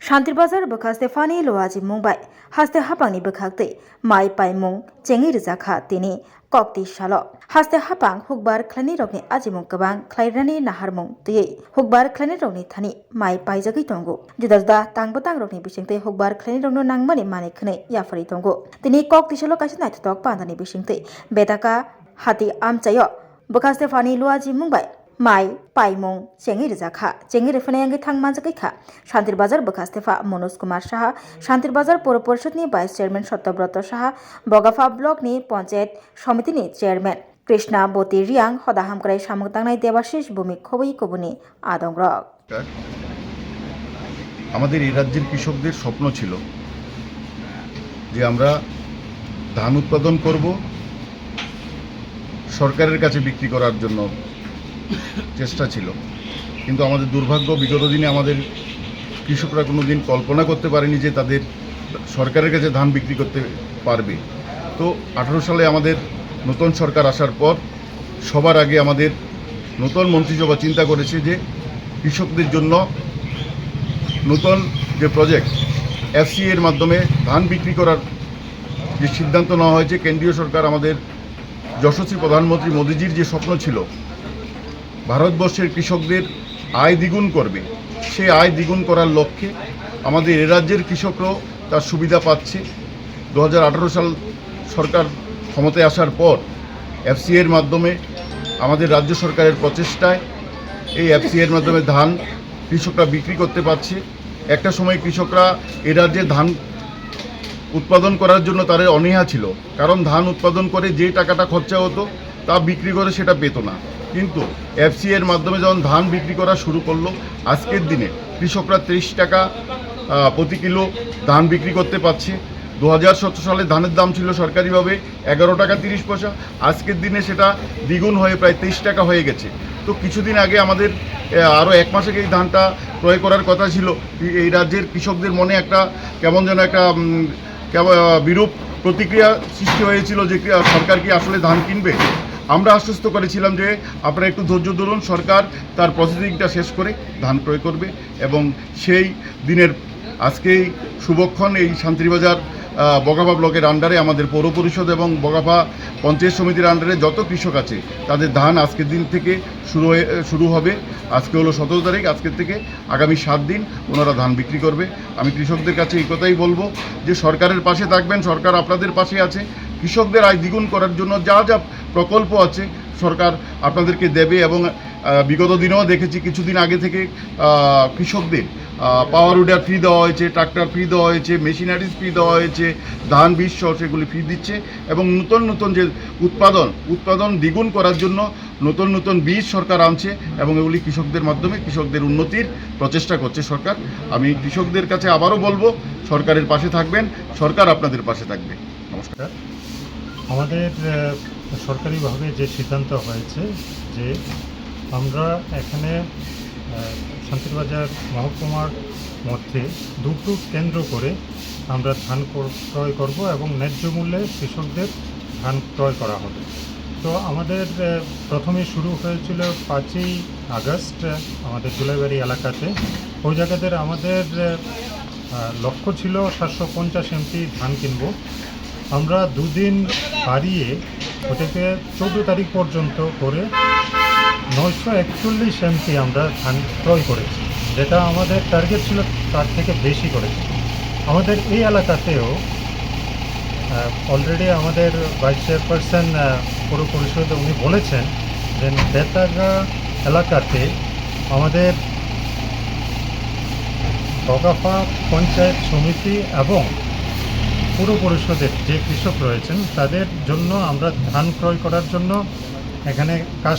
शान्तिरबाजार बखास्ते फानी लोहाजी मुंबाई हास्ते हापांगनि बखाक्तै माइ पाइमुं चेंगि रिजाखा तिनि कक्ति सालो हास्ते हापां हुकबार ख्लानि रगनि आजिमुं गोबां ख्लाइरानि नाहारमुं तयै हुकबार ख्लानि रगनि थानि माइ पाइजागै तंगु जुदा जुदा तांबतां रगनि बिसिंतै हुकबार ख्लानि रगनो नांमानि माने खनै याफारि तंगु तिनि कक्ति सालो कासे नायथक पान्दानि बिसिंतै बेदाका हाति आमचायो बखास्ते फानी लोहाजी मुंबाई माइ पाइमुं चेंगि रिजाखा चेंगि रिफानायांगै थांमानजागैखा शान्तिरबाजार बखास्तेफा मनोज कुमार साहा शान्तिरबाजार पौर परिषदनि भाइस चेयरमैन सत्यव्रत साहा बगाफा ब्लकनि पंचायत समितिनि चेयरमैन कृष्णा बती रियां हदा हामक्राय सामुगतांनाय देबाशिष भूमि खबई कबुनि आदंग्रक আমাদের এই রাজ্যের কৃষকদের স্বপ্ন ছিল যে আমরা ধান উৎপাদন করব, সরকারের কাছে বিক্রি করার জন্য চেষ্টা ছিল। কিন্তু আমাদের দুর্ভাগ্য, বিগত দিনে আমাদের কৃষকরা কোনোদিন কল্পনা করতে পারেনি যে তাদের সরকারের কাছে ধান বিক্রি করতে পারবে। তো 18 সালে আমাদের নতুন সরকার আসার পর সবার আগে আমাদের নতুন মন্ত্রিসভা চিন্তা করেছে যে কৃষকদের জন্য নতুন যে প্রজেক্ট এফসিএ এর মাধ্যমে ধান বিক্রি করার যে সিদ্ধান্ত নেওয়া হয়েছে। কেন্দ্রীয় সরকার আমাদের যশস্বী প্রধানমন্ত্রী মোদিজির যে স্বপ্ন ছিল ভারতবর্ষের কৃষকদের আয় দ্বিগুণ করবে, সেই আয় দ্বিগুণ করার লক্ষ্যে আমাদের এ রাজ্যের কৃষকরাও তার সুবিধা পাচ্ছে। 2018 সাল সরকার ক্ষমতায় আসার পর এফসিএ এর মাধ্যমে আমাদের রাজ্য সরকারের প্রচেষ্টায় এই এফসিএ এর মাধ্যমে ধান কৃষকরা বিক্রি করতে পারছে। একটা সময় কৃষকরা এ রাজ্যে ধান উৎপাদন করার জন্য তাদের অনীহা ছিল, কারণ ধান উৎপাদন করে যে টাকাটা খরচা হতো তা বিক্রি করে সেটা পেত না। কিন্তু এফসিএ এর মাধ্যমে যখন ধান বিক্রি করা শুরু করলো, আজকের দিনে কৃষকরা 30 টাকা প্রতি কিলো ধান বিক্রি করতে পারছে। 2017 সালে ধানের দাম ছিল সরকারিভাবে 11 টাকা 30 পয়সা, আজকের দিনে সেটা দ্বিগুণ হয়ে প্রায় 23 টাকা হয়ে গেছে। তো কিছুদিন আগে আমাদের আরও 1 মাস আগে এই ধানটা ক্রয় করার কথা ছিল। এই রাজ্যের কৃষকদের মনে একটা কেমন যেন একটা বিরূপ প্রতিক্রিয়া সৃষ্টি হয়েছিল যে সরকার কি আসলে ধান কিনবে। আমরা আশ্বস্ত করেছিলাম যে আপনারা একটু ধৈর্য ধরুন, সরকার তার প্রসেসিংটা শেষ করে ধান ক্রয় করবে। এবং সেই দিনের আজকেই শুভক্ষণ এই শান্তিরবাজার বগাফা ব্লকের আন্ডারে আমাদের পৌর পরিষদ এবং বগাফা পঞ্চায়েত সমিতির আন্ডারে যত কৃষক আছে তাদের ধান আজকের দিন থেকে শুরু হবে। আজকে হলো 17 তারিখ, আজকের থেকে আগামী 7 দিন ওনারা ধান বিক্রি করবে। আমি কৃষকদের কাছে এই কথাই বলবো যে সরকারের পাশে থাকবেন, সরকার আপনাদের পাশে আছে। কৃষকদের আয় দ্বিগুণ করার জন্য যা যা প্রকল্প আছে সরকার আপনাদেরকে দেবে। এবং বিগত দিনেও দেখেছি, কিছুদিন আগে থেকে কৃষকদের পাওয়ার উডার ফ্রি দেওয়া হয়েছে, ট্রাক্টর ফ্রি দেওয়া হয়েছে, মেশিনারিজ ফ্রি দেওয়া হয়েছে, ধান বীজ সহ সেগুলি ফ্রি দিচ্ছে। এবং নতুন নতুন যে উৎপাদন দ্বিগুণ করার জন্য নতুন নতুন বীজ সরকার আনছে এবং এগুলি কৃষকদের মাধ্যমে কৃষকদের উন্নতির প্রচেষ্টা করছে সরকার। আমি কৃষকদের কাছে আবারও বলবো, সরকারের পাশে থাকবেন, সরকার আপনাদের পাশে থাকবে। নমস্কার। আমাদের সরকারিভাবে যে সিদ্ধান্ত হয়েছে যে আমরা এখানে শান্তিরবাজার মহকুমার মধ্যে দুটো কেন্দ্র করে আমরা ধান ক্রয় করব এবং ন্যায্য মূল্যে কৃষকদের ধান ক্রয় করা হবে। তো আমাদের প্রথমে শুরু হয়েছিল 5ই আগস্ট আমাদের জুলাইবাড়ি এলাকাতে। ওই জায়গাতে আমাদের লক্ষ্য ছিল 750 এমপি ধান কিনব। আমরা 2 দিন বাড়িয়ে ওটাকে 14 তারিখ পর্যন্ত করে 941 এমপি আমরা ধান ক্রয় করেছি, যেটা আমাদের টার্গেট ছিল তার থেকে বেশি করেছি। আমাদের এই এলাকাতেও অলরেডি আমাদের ভাইস চেয়ারপারসন পৌর পরিষদে উনি বলেছেন যে বেতাগা এলাকাতে আমাদের বগাফা পঞ্চায়েত সমিতি এবং পৌর পরিষদের যে কৃষক রয়েছেন তাদের জন্য আমরা ধান ক্রয় করার জন্য এখানে কাজ